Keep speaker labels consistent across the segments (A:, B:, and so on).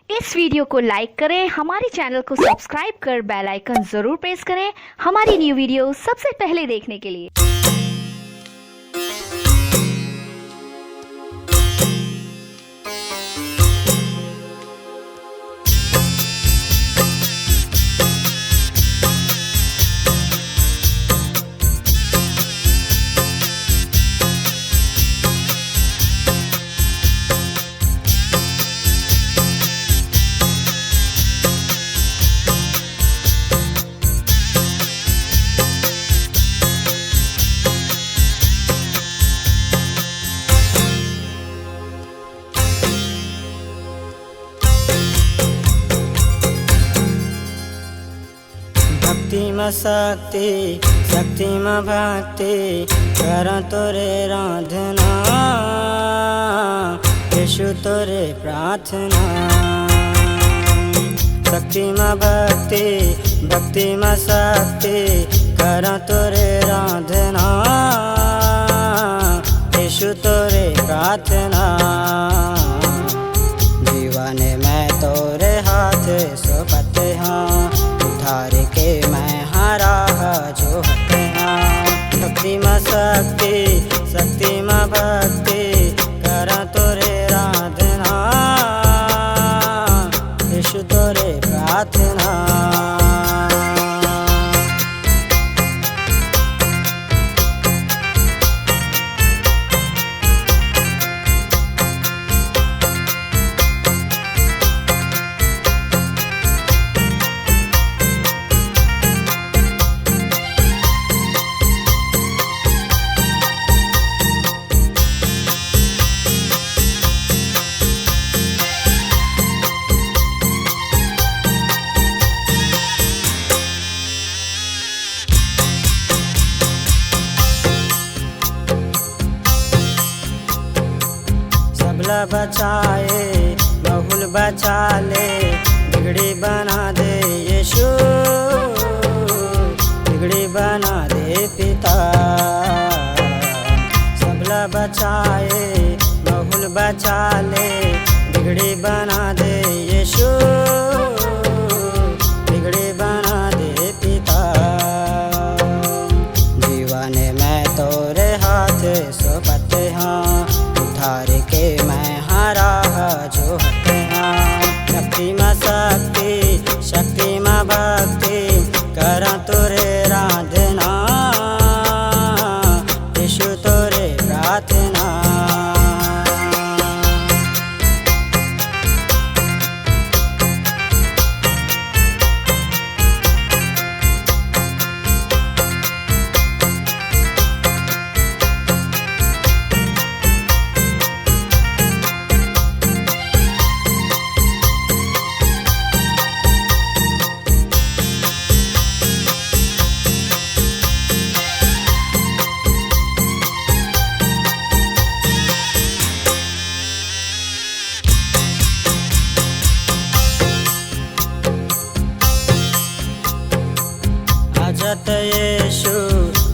A: इस video को लाइक करें, हमारे चैनल को सब्सक्राइब कर बेल आइकन जरूर प्रेस करें हमारी न्यू वीडियो सबसे पहले देखने के लिए।
B: भक्ति में शक्ति, शक्ति में भक्ति, कर तोरे राधना, यीशु तोरे प्रार्थना। शक्ति में भक्ति, भक्ति में शक्ति, कर तोरे राधना, यीशु तोरे प्रार्थना। जीवन में तोरे हाथ सौंपते हाँ, उधार के मैं हारा जो हते हाँ। भक्ति में शक्ति, शक्ति में भक्ति, कर तोरे राधना, यीशु तोरे प्रार्थना। सबला बचाए बहुल बचा ले, बिगड़ी बना दे यीशु, बिगड़ी बना दे पिता। सबला बचाए बहुल बचा ले, बिगड़ी बना दे यीशु, बिगड़ी बना दे पिता। जीवन में तोरे हाथ सौंपते हाँ, उधार के मैं हारा जो हते हाँ। शक्ति में शक्ति, शक्ति में भक्ति, कर तोरे राधना, यीशु तोरे प्रार्थना। आजत यीशु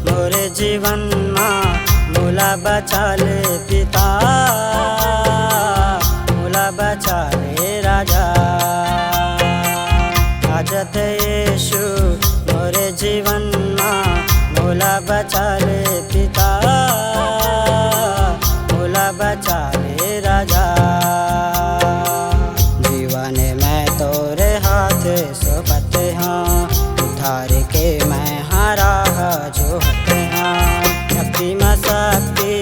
B: मोरे जीवन माँ, मोला बचा ले पिता, मोला बचा ले राजा। आजत यीशु मोरे जीवन माँ, मोला बचा ले पिता, मोला बचा ले राजा। जीवन में तोरे हाथ सौंपते हाँ, उधार के मैं हारा जो हते हाँ। भक्ति में शक्ति,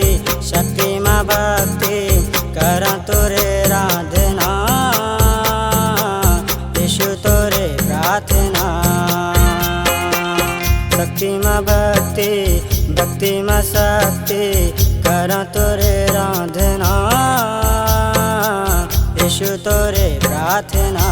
B: शक्ति में भक्ति, कर तोरे राधना, यीशु तोरे प्रार्थना। शक्ति में भक्ति, भक्ति में शक्ति, कर तोरे राधना, यीशु तोरे प्रार्थना।